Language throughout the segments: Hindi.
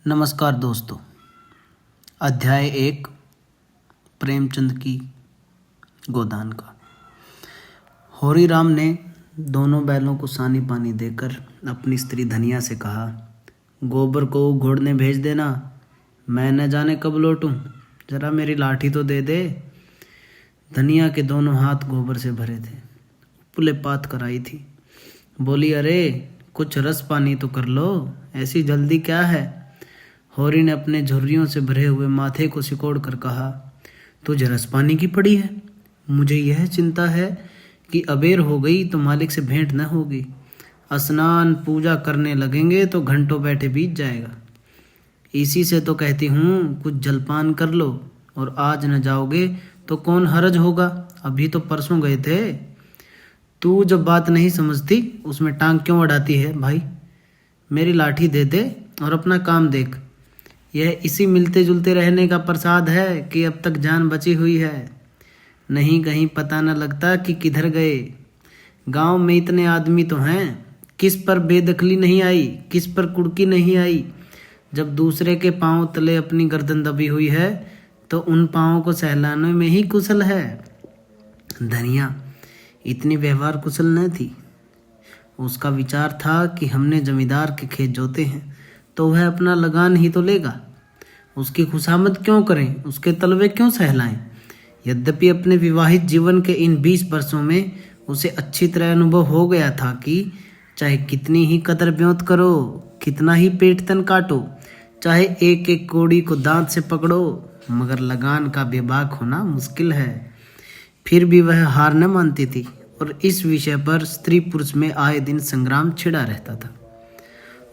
नमस्कार दोस्तों। अध्याय 1 प्रेमचंद की गोदान का। होरी राम ने दोनों बैलों को सानी पानी देकर अपनी स्त्री धनिया से कहा, गोबर को घोड़ने भेज देना, मैं न जाने कब लौटूं, जरा मेरी लाठी तो दे दे। धनिया के दोनों हाथ गोबर से भरे थे, पुले पात कराई थी। बोली, अरे कुछ रस पानी तो कर लो, ऐसी जल्दी क्या है। होरी ने अपने झुर्रियों से भरे हुए माथे को सिकोड़ कर कहा, तुझे रस पानी की पड़ी है। मुझे यह चिंता है कि अबेर हो गई तो मालिक से भेंट न होगी। स्नान पूजा करने लगेंगे तो घंटों बैठे बीत जाएगा। इसी से तो कहती हूँ कुछ जलपान कर लो, और आज न जाओगे तो कौन हरज होगा। अभी तो परसों गए थे। तू जब बात नहीं समझती उसमें टांग क्यों अड़ाती है भाई। मेरी लाठी दे दे और अपना काम देख। यह इसी मिलते जुलते रहने का प्रसाद है कि अब तक जान बची हुई है। नहीं कहीं पता न लगता कि किधर गए। गांव में इतने आदमी तो हैं, किस पर बेदखली नहीं आई, किस पर कुड़की नहीं आई। जब दूसरे के पांव तले अपनी गर्दन दबी हुई है तो उन पांवों को सहलाने में ही कुशल है। धनिया इतनी व्यवहार कुशल न थी। उसका विचार था कि हमने जमींदार के खेत जोते हैं तो वह अपना लगान ही तो लेगा। उसकी खुशामद क्यों करें, उसके तलवे क्यों सहलाएं। यद्यपि अपने विवाहित जीवन के इन 20 वर्षों में उसे अच्छी तरह अनुभव हो गया था कि चाहे कितनी ही कदर ब्योंत करो, कितना ही पेट तन काटो, चाहे एक एक कोड़ी को दांत से पकड़ो, मगर लगान का बेबाक होना मुश्किल है। फिर भी वह हार न मानती थी और इस विषय पर स्त्री पुरुष में आए दिन संग्राम छिड़ा रहता था।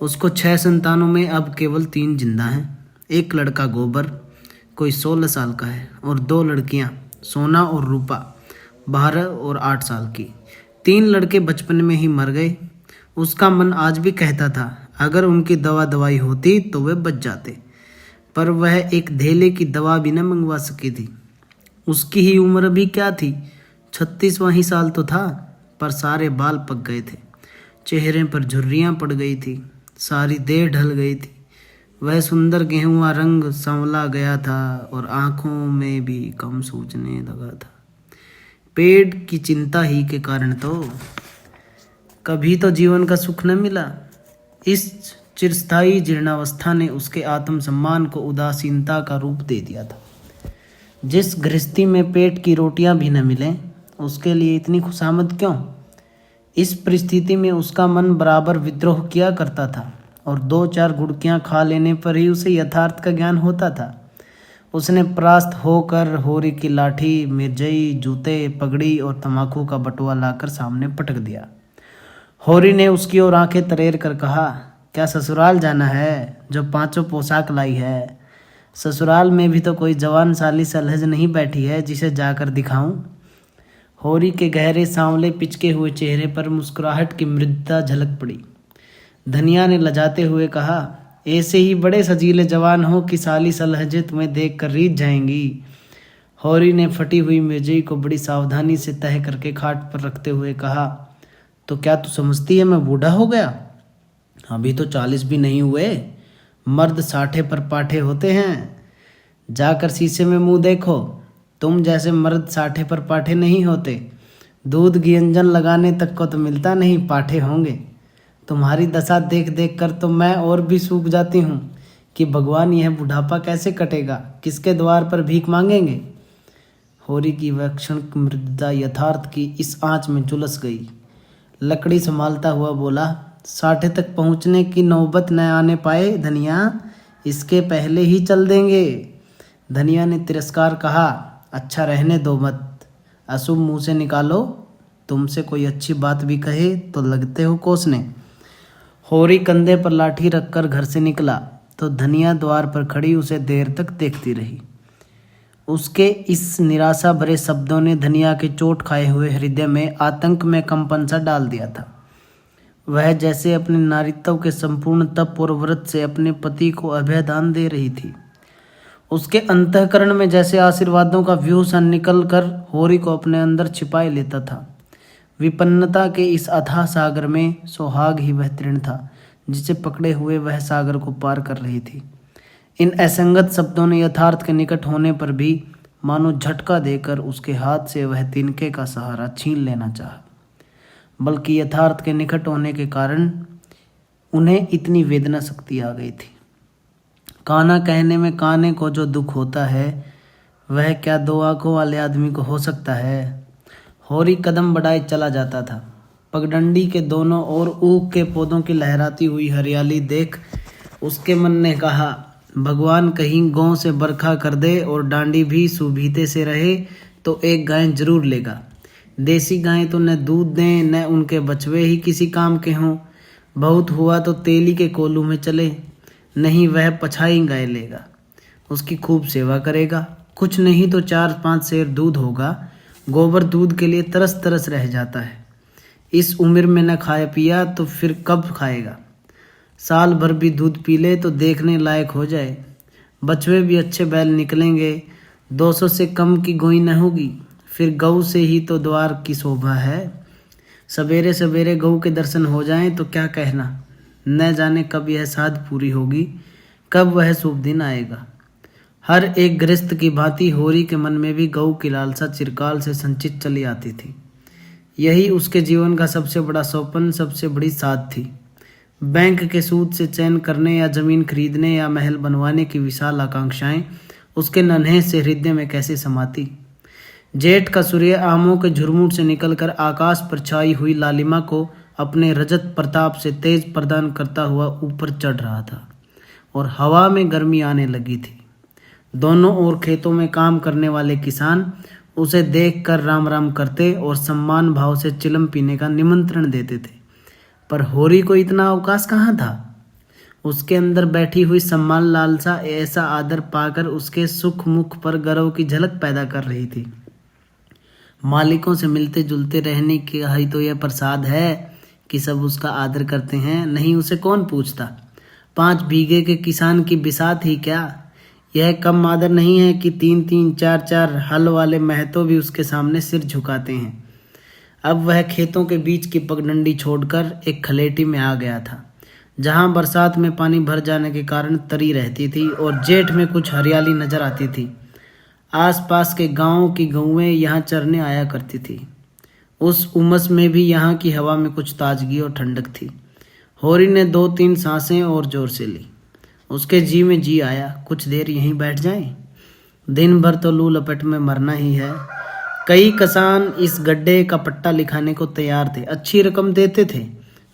उसको 6 संतानों में अब केवल 3 जिंदा हैं। एक लड़का गोबर कोई 16 साल का है और 2 लड़कियां सोना और रूपा 12 और 8 साल की। 3 लड़के बचपन में ही मर गए। उसका मन आज भी कहता था अगर उनकी दवा दवाई होती तो वे बच जाते, पर वह एक धेले की दवा भी न मंगवा सकी थी। उसकी ही उम्र भी क्या थी, 36वां ही साल तो था, पर सारे बाल पक गए थे, चेहरे पर झुर्रियां पड़ गई थी, सारी देह ढल गई थी। वह सुंदर गेहुआ रंग संवला गया था और आंखों में भी कम सूझने लगा था। पेट की चिंता ही के कारण तो कभी तो जीवन का सुख न मिला। इस चिरस्थायी जीर्णावस्था ने उसके आत्मसम्मान को उदासीनता का रूप दे दिया था। जिस गृहस्थी में पेट की रोटियां भी न मिलें उसके लिए इतनी खुशामद क्यों। इस परिस्थिति में उसका मन बराबर विद्रोह किया करता था और 2-4 गुड़कियां खा लेने पर ही उसे यथार्थ का ज्ञान होता था। उसने परास्त होकर होरी की लाठी, मिर्जई, जूते, पगड़ी और तंबाकू का बटुआ लाकर सामने पटक दिया। होरी ने उसकी ओर आंखें तरेर कर कहा, क्या ससुराल जाना है जो 5 पोशाक लाई है। ससुराल में भी तो कोई जवान साली सलहज नहीं बैठी है जिसे जाकर दिखाऊं। होरी के गहरे सांवले पिचके हुए चेहरे पर मुस्कुराहट की मृदुता झलक पड़ी। धनिया ने लजाते हुए कहा, ऐसे ही बड़े सजीले जवान हो कि साली सलहजे तुम्हें देख कर रीझ जाएंगी। होरी ने फटी हुई मिर्जई को बड़ी सावधानी से तह करके खाट पर रखते हुए कहा, तो क्या तू समझती है मैं बूढ़ा हो गया। अभी तो 40 भी नहीं हुए। मर्द 60 पर पाठे होते हैं। जाकर शीशे में मुंह देखो। तुम जैसे मर्द 60 पर पाठे नहीं होते। दूध व्यंजन लगाने तक को तो मिलता नहीं, पाठे होंगे। तुम्हारी दशा देख देख कर तो मैं और भी सूख जाती हूँ कि भगवान यह बुढ़ापा कैसे कटेगा, किसके द्वार पर भीख मांगेंगे। होरी की वह क्षण मृदुता यथार्थ की इस आंच में झुलस गई। लकड़ी संभालता हुआ बोला, 60 तक पहुँचने की नौबत न आने पाए धनिया, इसके पहले ही चल देंगे। धनिया ने तिरस्कार कहा, अच्छा रहने दो मत, अशुभ मुँह से निकालो। तुमसे कोई अच्छी बात भी कहे तो लगते हो कोसने। होरी कंधे पर लाठी रखकर घर से निकला तो धनिया द्वार पर खड़ी उसे देर तक देखती रही। उसके इस निराशा भरे शब्दों ने धनिया के चोट खाए हुए हृदय में आतंक में कंपन सा डाल दिया था। वह जैसे अपने नारीत्व के संपूर्ण तप और व्रत से अपने पति को अभयदान दे रही थी। उसके अंतःकरण में जैसे आशीर्वादों का व्यूह सा निकल कर होरी को अपने अंदर छिपाए लेता था। विपन्नता के इस अथाह सागर में सुहाग ही वह तृण था जिसे पकड़े हुए वह सागर को पार कर रही थी। इन असंगत शब्दों ने यथार्थ के निकट होने पर भी मानो झटका देकर उसके हाथ से वह तिनके का सहारा छीन लेना चाहा, बल्कि यथार्थ के निकट होने के कारण उन्हें इतनी वेदना शक्ति आ गई थी। काना कहने में काने को जो दुख होता है वह क्या दो आंखों वाले आदमी को हो सकता है। होरी कदम बढ़ाए चला जाता था। पगडंडी के दोनों ओर ऊख के पौधों की लहराती हुई हरियाली देख उसके मन ने कहा, भगवान कहीं गांव से बरखा कर दे और डांडी भी सुभीते से रहे तो एक गाय जरूर लेगा। देसी गायें तो न दूध दें न उनके बछवे ही किसी काम के हों। बहुत हुआ तो तेली के कोलू में चले, नहीं वह पछाई गाय लेगा, उसकी खूब सेवा करेगा। कुछ नहीं तो 4-5 सेर दूध होगा। गोबर दूध के लिए तरस तरस रह जाता है। इस उम्र में न खाया पिया तो फिर कब खाएगा। साल भर भी दूध पी ले तो देखने लायक हो जाए। बछवे भी अच्छे बैल निकलेंगे। 200 से कम की गोई न होगी। फिर गऊ से ही तो द्वार की शोभा है। सवेरे सवेरे गऊ के दर्शन हो जाएं तो क्या कहना। न जाने कब यह साध पूरी होगी, कब वह शुभ दिन आएगा। हर एक गृहस्थ की भांति होरी के मन में भी गऊ की लालसा चिरकाल से संचित चली आती थी। यही उसके जीवन का सबसे बड़ा सौपन, सबसे बड़ी साध थी। बैंक के सूद से चयन करने या जमीन खरीदने या महल बनवाने की विशाल आकांक्षाएं उसके नन्हे से हृदय में कैसे समाती। जेठ का सूर्य आमों के झुरमुट से निकलकर आकाश पर छाई हुई लालिमा को अपने रजत प्रताप से तेज प्रदान करता हुआ ऊपर चढ़ रहा था और हवा में गर्मी आने लगी थी। दोनों ओर खेतों में काम करने वाले किसान उसे देखकर राम राम करते और सम्मान भाव से चिलम पीने का निमंत्रण देते थे। पर होरी को इतना अवकाश कहाँ था। उसके अंदर बैठी हुई सम्मान लालसा ऐसा आदर पाकर उसके सुख मुख पर गर्व की झलक पैदा कर रही थी। मालिकों से मिलते जुलते रहने की ही तो यह प्रसाद है कि सब उसका आदर करते हैं, नहीं उसे कौन पूछता। 5 बीघे के किसान की बिसात ही क्या। यह कम आदर नहीं है कि 3-3, 4-4 हल वाले महतो भी उसके सामने सिर झुकाते हैं। अब वह खेतों के बीच की पगडंडी छोड़कर एक खलेटी में आ गया था, जहां बरसात में पानी भर जाने के कारण तरी रहती थी और जेठ में कुछ हरियाली नजर आती थी। आसपास के गांवों की गऊएं यहाँ चरने आया करती थी। उस उमस में भी यहाँ की हवा में कुछ ताजगी और ठंडक थी। होरी ने 2-3 सांसें और जोर से ली। उसके जी में जी आया, कुछ देर यहीं बैठ जाएं। दिन भर तो लू लपेट में मरना ही है। कई किसान इस गड्ढे का पट्टा लिखाने को तैयार थे, अच्छी रकम देते थे,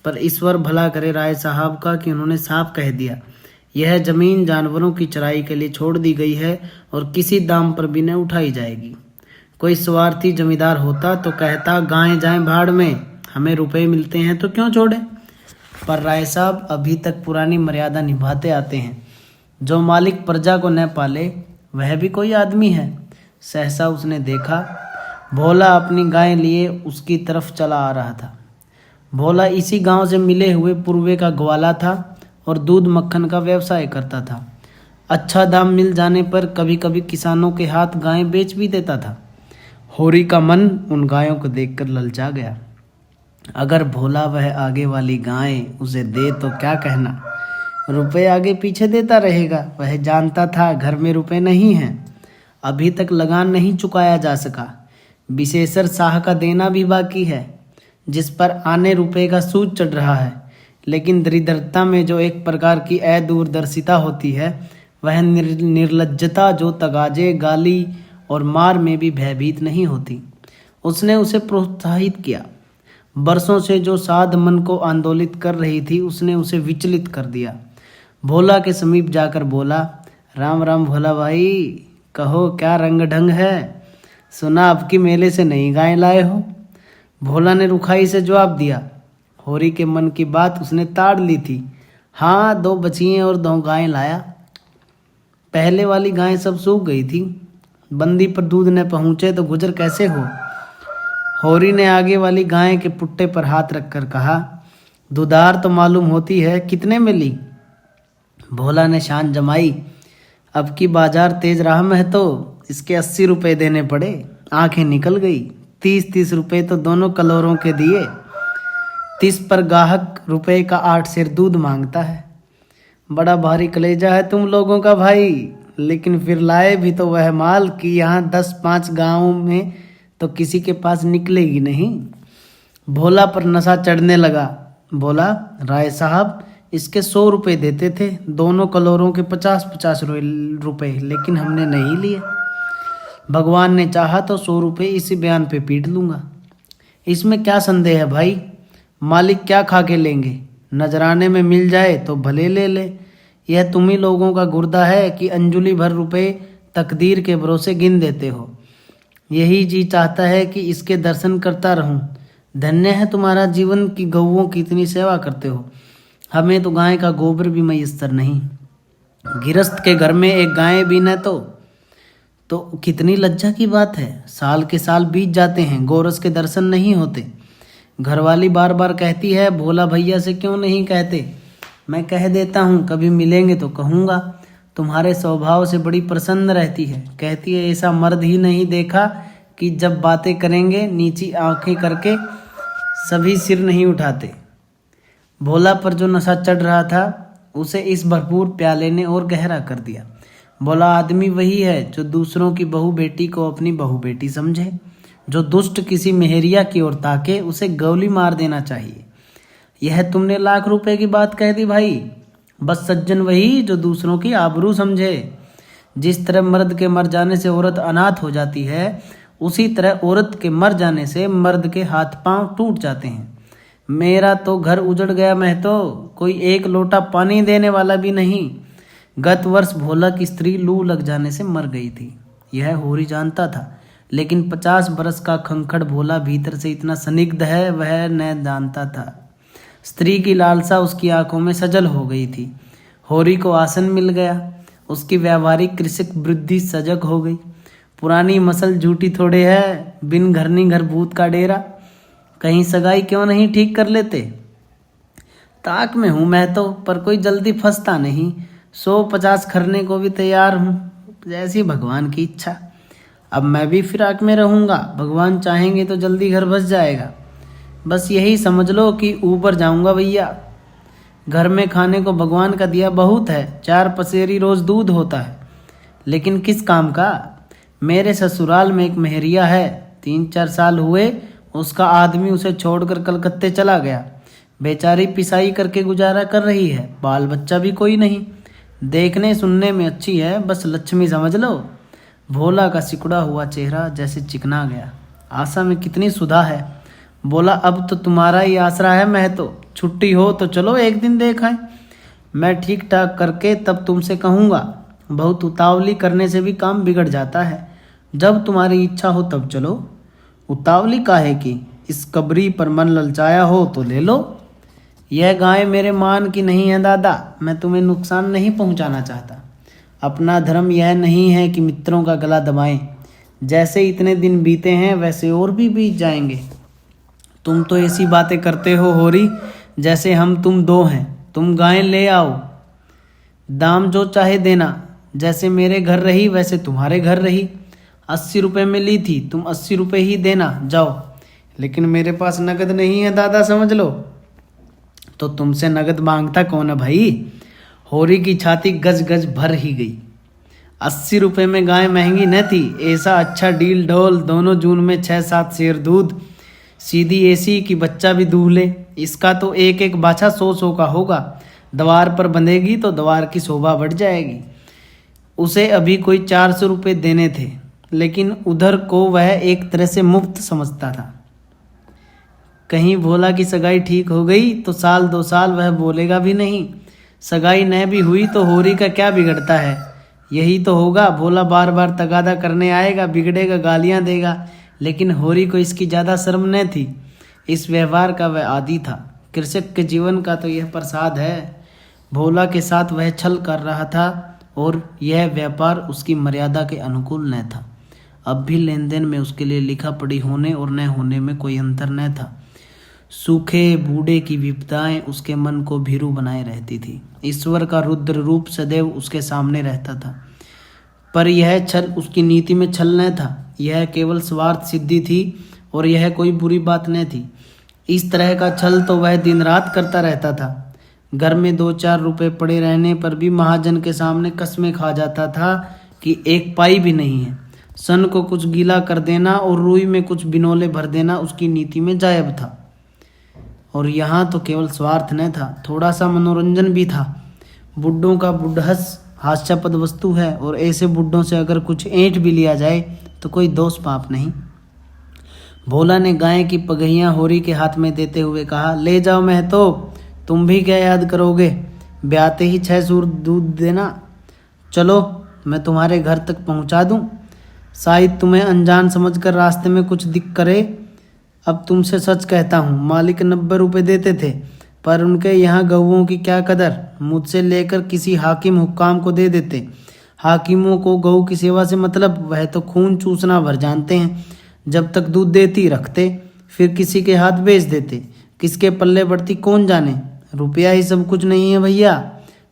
पर ईश्वर भला करे राय साहब का कि उन्होंने साफ कह दिया यह जमीन जानवरों की चराई के लिए छोड़ दी गई है और किसी दाम पर भी न उठाई जाएगी। कोई स्वार्थी जमींदार होता तो कहता गायें जाएं भाड़ में, हमें रुपए मिलते हैं तो क्यों छोड़े। पर राय साहब अभी तक पुरानी मर्यादा निभाते आते हैं। जो मालिक प्रजा को न पाले वह भी कोई आदमी है। सहसा उसने देखा भोला अपनी गाय लिए उसकी तरफ चला आ रहा था। भोला इसी गांव से मिले हुए पूर्वे का ग्वाला था और दूध मक्खन का व्यवसाय करता था। अच्छा दाम मिल जाने पर कभी कभी किसानों के हाथ गायें बेच भी देता था। होरी का मन उन गायों को देखकर ललचा गया। अगर भोला वह आगे वाली गाय उसे दे तो क्या कहना, रुपए आगे पीछे देता रहेगा। वह जानता था घर में रुपए नहीं हैं, अभी तक लगान नहीं चुकाया जा सका, विशेषर शाह का देना भी बाकी है जिस पर आने रुपए का सूद चढ़ रहा है। लेकिन दरिद्रता में जो एक प्रकार की अदूरदर्शिता होती है वह निर्लज्जता जो तगाजे गाली और मार में भी भयभीत नहीं होती। उसने उसे प्रोत्साहित किया। बरसों से जो साध मन को आंदोलित कर रही थी उसने उसे विचलित कर दिया। भोला के समीप जाकर बोला, राम राम भोला भाई, कहो क्या रंग ढंग है, सुना अब की मेले से नई गाय लाए हो। भोला ने रुखाई से जवाब दिया। होरी के मन की बात उसने ताड़ ली थी। हाँ, 2 बछिए और 2 गायें लाया। पहले वाली गायें सब सूख गई थी, बंदी पर दूध न पहुंचे तो गुजर कैसे हो। होरी ने आगे वाली गाय के पुट्टे पर हाथ रखकर कहा, दुधार तो मालूम होती है, कितने में ली। भोला ने शान जमाई, अब की बाजार तेज राह में है तो इसके 80 रुपए देने पड़े। आंखें निकल गई। 30-30 रुपए तो दोनों कलोरों के दिए। 30 पर गाहक रुपए का 8 सेर दूध मांगता है। बड़ा भारी कलेजा है तुम लोगों का भाई, लेकिन फिर लाए भी तो वह माल कि यहाँ 10-5 गाँव में तो किसी के पास निकलेगी नहीं। भोला पर नशा चढ़ने लगा। बोला, राय साहब इसके 100 रुपये देते थे, दोनों कलोरों के 50-50 रुपये, लेकिन हमने नहीं लिए। भगवान ने चाहा तो 100 रुपये इसी बयान पे पीट लूँगा। इसमें क्या संदेह है भाई, मालिक क्या खा के लेंगे, नजराने में मिल जाए तो भले ले ले। यह तुम ही लोगों का गुर्दा है कि अंजुली भर रुपए तकदीर के भरोसे गिन देते हो। यही जी चाहता है कि इसके दर्शन करता रहूं। धन्य है तुम्हारा जीवन कि गौओं की इतनी सेवा करते हो। हमें तो गाय का गोबर भी मयस्सर नहीं। गिरस्त के घर में एक गाय भी न तो कितनी लज्जा की बात है। साल के साल बीत जाते हैं, गोरस के दर्शन नहीं होते। घरवाली बार बार कहती है, भोला भैया से क्यों नहीं कहते। मैं कह देता हूँ, कभी मिलेंगे तो कहूँगा। तुम्हारे स्वभाव से बड़ी प्रसन्न रहती है। कहती है, ऐसा मर्द ही नहीं देखा कि जब बातें करेंगे नीची आंखें करके सभी सिर नहीं उठाते। भोला पर जो नशा चढ़ रहा था उसे इस भरपूर प्याले ने और गहरा कर दिया। बोला, आदमी वही है जो दूसरों की बहू बेटी को अपनी बहू बेटी समझे। जो दुष्ट किसी मेहरिया की ओर ताके उसे गोली मार देना चाहिए। यह तुमने लाख रुपए की बात कह दी भाई। बस सज्जन वही जो दूसरों की आबरू समझे। जिस तरह मर्द के मर जाने से औरत अनाथ हो जाती है, उसी तरह औरत के मर जाने से मर्द के हाथ पांव टूट जाते हैं। मेरा तो घर उजड़ गया, मैं तो कोई एक लोटा पानी देने वाला भी नहीं। गत वर्ष भोला की स्त्री लू लग जाने से मर गई थी। यह होरी जानता था, लेकिन 50 बरस का खंखड़ भोला भीतर से इतना संदिग्ध है वह न जानता था। स्त्री की लालसा उसकी आंखों में सजल हो गई थी। होरी को आसन मिल गया। उसकी व्यावहारिक कृषक वृद्धि सजग हो गई। पुरानी मसल झूठी थोड़े है, बिन घरनी घर भूत का डेरा। कहीं सगाई क्यों नहीं ठीक कर लेते। ताक में हूं मैं तो, पर कोई जल्दी फंसता नहीं। 150 खरने को भी तैयार हूं, जैसी भगवान की इच्छा। अब मैं भी फिराक में रहूंगा। भगवान चाहेंगे तो जल्दी घर बस जाएगा। बस यही समझ लो कि ऊपर जाऊंगा भैया। घर में खाने को भगवान का दिया बहुत है। 4 पसेरी रोज दूध होता है, लेकिन किस काम का। मेरे ससुराल में एक मेहरिया है, 3-4 साल हुए उसका आदमी उसे छोड़कर कलकत्ते चला गया। बेचारी पिसाई करके गुजारा कर रही है। बाल बच्चा भी कोई नहीं। देखने सुनने में अच्छी है, बस लक्ष्मी समझ लो। भोला का सिकुड़ा हुआ चेहरा जैसे चिकना गया। आशा में कितनी सुधा है। बोला, अब तो तुम्हारा ही आसरा है। मैं तो छुट्टी हो तो चलो एक दिन देख आए। मैं ठीक ठाक करके तब तुमसे कहूँगा। बहुत उतावली करने से भी काम बिगड़ जाता है। जब तुम्हारी इच्छा हो तब चलो। उतावली काहे की, इस कबरी पर मन ललचाया हो तो ले लो। यह गाय मेरे मान की नहीं है दादा। मैं तुम्हें नुकसान नहीं पहुंचाना चाहता। अपना धर्म यह नहीं है कि मित्रों का गला दबाएं। जैसे इतने दिन बीते हैं वैसे और भी बीत जाएंगे। तुम तो ऐसी बातें करते हो होरी जैसे हम तुम 2 हैं। तुम गाय ले आओ, दाम जो चाहे देना। जैसे मेरे घर रही वैसे तुम्हारे घर रही। 80 रुपये में ली थी, तुम 80 रुपये ही देना, जाओ। लेकिन मेरे पास नगद नहीं है दादा, समझ लो। तो तुमसे नगद मांगता कौन है भाई। होरी की छाती गज गज भर ही गई। 80 रुपये में गाय महंगी न थी। ऐसा अच्छा डील ढोल, दोनों जून में 6-7 शेर दूध, सीधी एसी की बच्चा भी दूल्हे। इसका तो एक एक बाछा 100-100 का होगा। द्वार पर बंधेगी तो द्वार की शोभा बढ़ जाएगी। उसे अभी कोई 400 रुपये देने थे, लेकिन उधर को वह एक तरह से मुफ्त समझता था। कहीं भोला की सगाई ठीक हो गई तो 1-2 साल वह बोलेगा भी नहीं। सगाई न भी हुई तो होरी का क्या बिगड़ता है। यही तो होगा, भोला बार बार तगादा करने आएगा, बिगड़ेगा, गालियां देगा। लेकिन होरी को इसकी ज़्यादा शर्म न थी। इस व्यवहार का वह आदी था। कृषक के जीवन का तो यह प्रसाद है। भोला के साथ वह छल कर रहा था और यह व्यापार उसकी मर्यादा के अनुकूल न था। अब भी लेन देन में उसके लिए लिखा पढ़ी होने और न होने में कोई अंतर न था। सूखे बूढ़े की विपदाएं उसके मन को भीरू बनाए रहती थी। ईश्वर का रुद्र रूप सदैव उसके सामने रहता था। पर यह छल उसकी नीति में छल न था। यह केवल स्वार्थ सिद्धि थी और यह कोई बुरी बात न थी। इस तरह का छल तो वह दिन रात करता रहता था। घर में 2-4 रुपए पड़े रहने पर भी महाजन के सामने कस्में खा जाता था कि 1 पाई भी नहीं है। सन को कुछ गीला कर देना और रुई में कुछ बिनोले भर देना उसकी नीति में जायब था। और यहाँ तो केवल स्वार्थ न था, थोड़ा सा मनोरंजन भी था। बुड्ढों का बुढ़हस हास्यास्पद वस्तु है और ऐसे बुड्ढों से अगर कुछ ऐंठ भी लिया जाए तो कोई दोष पाप नहीं। भोला ने गाय की पगहियां होरी के हाथ में देते हुए कहा, ले जाओ महतो, तुम भी क्या याद करोगे, ब्याते ही 6 सूर दूध देना। चलो मैं तुम्हारे घर तक पहुंचा दूं, शायद तुम्हें अनजान समझकर रास्ते में कुछ दिक करे। अब तुमसे सच कहता हूँ, मालिक 90 रुपये देते थे, पर उनके यहाँ गऊओं की क्या कदर, मुझसे लेकर किसी हाकिम हुक्काम को दे देते। हाकिमों को गऊ की सेवा से मतलब, वह तो खून चूसना भर जानते हैं। जब तक दूध देती रखते, फिर किसी के हाथ बेच देते। किसके पल्ले पड़ती कौन जाने। रुपया ही सब कुछ नहीं है भैया,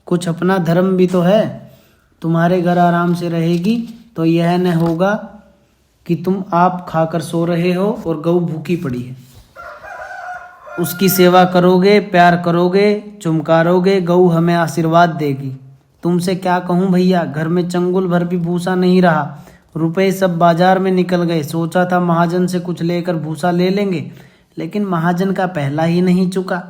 कुछ अपना धर्म भी तो है। तुम्हारे घर आराम से रहेगी तो यह न होगा कि तुम आप खाकर सो रहे हो और गऊ भूखी पड़ी है। उसकी सेवा करोगे, प्यार करोगे, चुमकारोगे, गऊ हमें आशीर्वाद देगी। तुमसे क्या कहूँ भैया, घर में चंगुल भर भी भूसा नहीं रहा। रुपए सब बाजार में निकल गए। सोचा था महाजन से कुछ लेकर भूसा ले लेंगे, लेकिन महाजन का पहला ही नहीं चुका।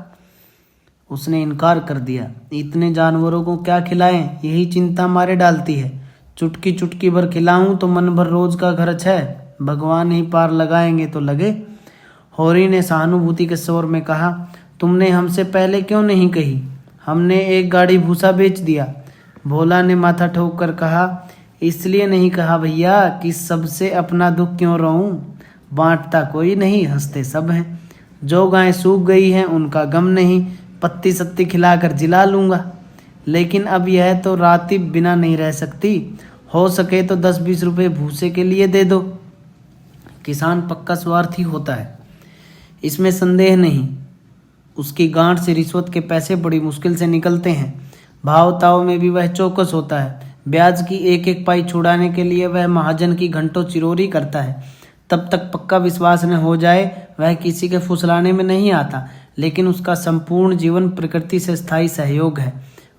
उसने इनकार कर दिया। इतने जानवरों को क्या खिलाएं, यही चिंता मारे डालती है। चुटकी चुटकी भर खिलाऊं तो मन भर रोज का खर्च है, भगवान ही पार लगाएंगे तो लगे। होरी ने सहानुभूति के स्वर में कहा, तुमने हमसे पहले क्यों नहीं कही, हमने 1 गाड़ी भूसा बेच दिया। भोला ने माथा ठोक कर कहा, इसलिए नहीं कहा भैया कि सबसे अपना दुख क्यों रहूं, बांटता कोई नहीं, हंसते सब हैं। जो गाय सूख गई हैं उनका गम नहीं, पत्ती सत्ती खिलाकर जिला लूंगा। लेकिन अब यह तो राती बिना नहीं रह सकती, हो सके तो 10-20 रुपए भूसे के लिए दे दो। किसान पक्का स्वार्थी होता है, इसमें संदेह नहीं। उसकी गांठ से रिश्वत के पैसे बड़ी मुश्किल से निकलते हैं। भाव ताव में भी वह चौकस होता है। ब्याज की 1-1 पाई छुड़ाने के लिए वह महाजन की घंटों चिरोरी करता है। तब तक पक्का विश्वास न हो जाए वह किसी के फुसलाने में नहीं आता। लेकिन उसका संपूर्ण जीवन प्रकृति से स्थायी सहयोग है।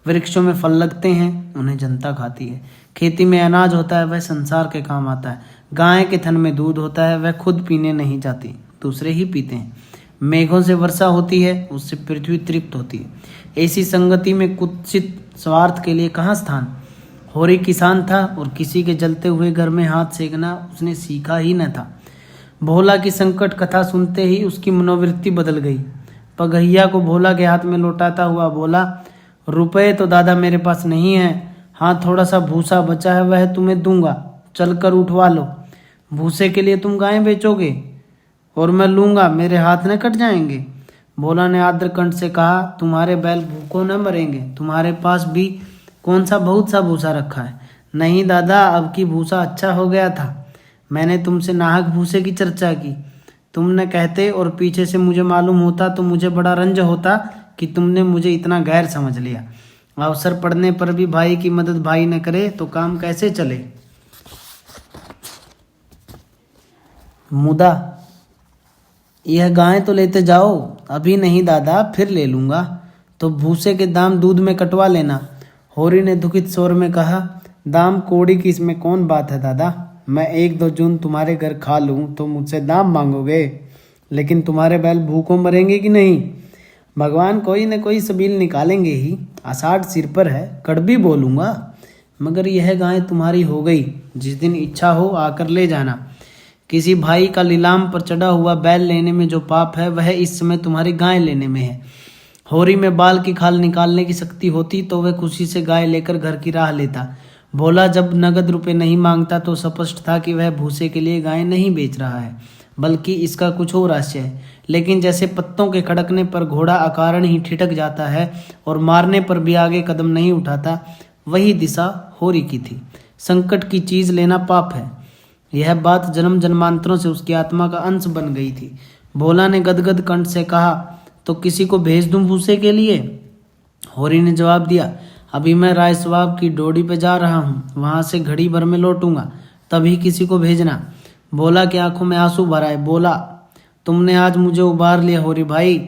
वृक्षों में फल लगते हैं, उन्हें जनता खाती है। खेती में अनाज होता है, वह संसार के काम आता है। गाय के थन में दूध होता है, वह खुद पीने नहीं जाती, दूसरे ही पीते हैं। मेघों से वर्षा होती है, उससे पृथ्वी तृप्त होती है। ऐसी संगति में कुत्सित स्वार्थ के लिए कहाँ स्थान। होरी किसान था और किसी के जलते हुए घर में हाथ सेकना उसने सीखा ही न था। भोला की संकट कथा सुनते ही उसकी मनोवृत्ति बदल गई। पगहिया को भोला के हाथ में लौटाता हुआ बोला, रुपए तो दादा मेरे पास नहीं है, हाँ थोड़ा सा भूसा बचा है वह तुम्हें दूंगा, चलकर उठवा लो। भूसे के लिए तुम गाय बेचोगे और मैं लूंगा, मेरे हाथ न कट जाएंगे। भोला ने आर्द्र कंठ से कहा, तुम्हारे बैल भूखों न मरेंगे, तुम्हारे पास भी कौन सा बहुत सा भूसा रखा है। नहीं दादा, अब की भूसा अच्छा हो गया था, मैंने तुमसे नाहक भूसे की चर्चा की। तुम न कहते और पीछे से मुझे मालूम होता तो मुझे बड़ा रंज होता कि तुमने मुझे इतना गैर समझ लिया। अवसर पड़ने पर भी भाई की मदद भाई न करे तो काम कैसे चले। मुदा, यह गाय तो लेते जाओ। अभी नहीं दादा, फिर ले लूंगा। तो भूसे के दाम दूध में कटवा लेना। होरी ने दुखित स्वर में कहा, दाम कौड़ी की इसमें कौन बात है दादा, मैं 1-2 जून तुम्हारे घर खा लूं तो मुझसे दाम मांगोगे, लेकिन तुम्हारे बैल भूखों मरेंगे कि नहीं। भगवान कोई न कोई सबील निकालेंगे ही, आषाढ़ सिर पर है, कड़वी बोलूंगा। मगर यह गाय तुम्हारी हो गई, जिस दिन इच्छा हो आकर ले जाना। किसी भाई का लीलाम पर चढ़ा हुआ बैल लेने में जो पाप है वह इस समय तुम्हारी गाय लेने में है। होरी में बाल की खाल निकालने की शक्ति होती तो वह खुशी से गाय लेकर घर की राह लेता। भोला जब नगद रुपए नहीं मांगता तो स्पष्ट था कि वह भूसे के लिए गाय नहीं बेच रहा है, बल्कि इसका कुछ और आशय है। लेकिन जैसे पत्तों के खड़कने पर घोड़ा अकारण ही ठिठक जाता है और मारने पर भी आगे कदम नहीं उठाता, वही दिशा होरी की थी। संकट की चीज लेना पाप है, यह बात जन्म जन्मांतरों से उसकी आत्मा का अंश बन गई थी। भोला ने गदगद कंठ से कहा, तो किसी को भेज दूं भूसे के लिए। होरी ने जवाब दिया, अभी मैं राय सवाब की डोडी पे जा रहा हूँ, वहां से घड़ी भर में लौटूंगा, तभी किसी को भेजना। भोला की आंखों में आंसू भर आए। बोला, तुमने आज मुझे उबार लिया होरी भाई,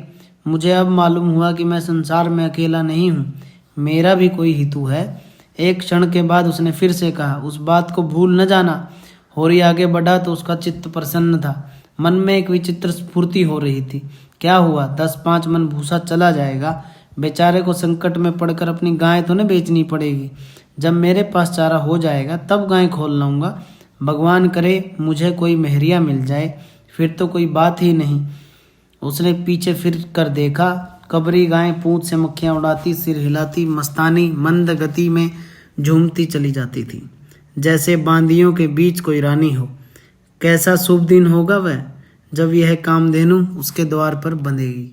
मुझे अब मालूम हुआ कि मैं संसार में अकेला नहीं हूँ, मेरा भी कोई हितू है। एक क्षण के बाद उसने फिर से कहा, उस बात को भूल न जाना। होरी आगे बढ़ा तो उसका चित्त प्रसन्न था। मन में एक विचित्र स्फूर्ति हो रही थी। क्या हुआ, 10-5 मन भूसा चला जाएगा। बेचारे को संकट में पड़कर अपनी गाय तो न बेचनी पड़ेगी। जब मेरे पास चारा हो जाएगा तब गाय खोल लाऊंगा। भगवान करे मुझे कोई मेहरिया मिल जाए, फिर तो कोई बात ही नहीं। उसने पीछे फिर कर देखा। कबरी गाय पूंछ से मक्खियां उड़ाती, सिर हिलाती, मस्तानी मंद गति में झूमती चली जाती थी, जैसे बांदियों के बीच कोई रानी हो। कैसा शुभ दिन होगा वह, जब यह कामधेनु उसके द्वार पर बंधेगी।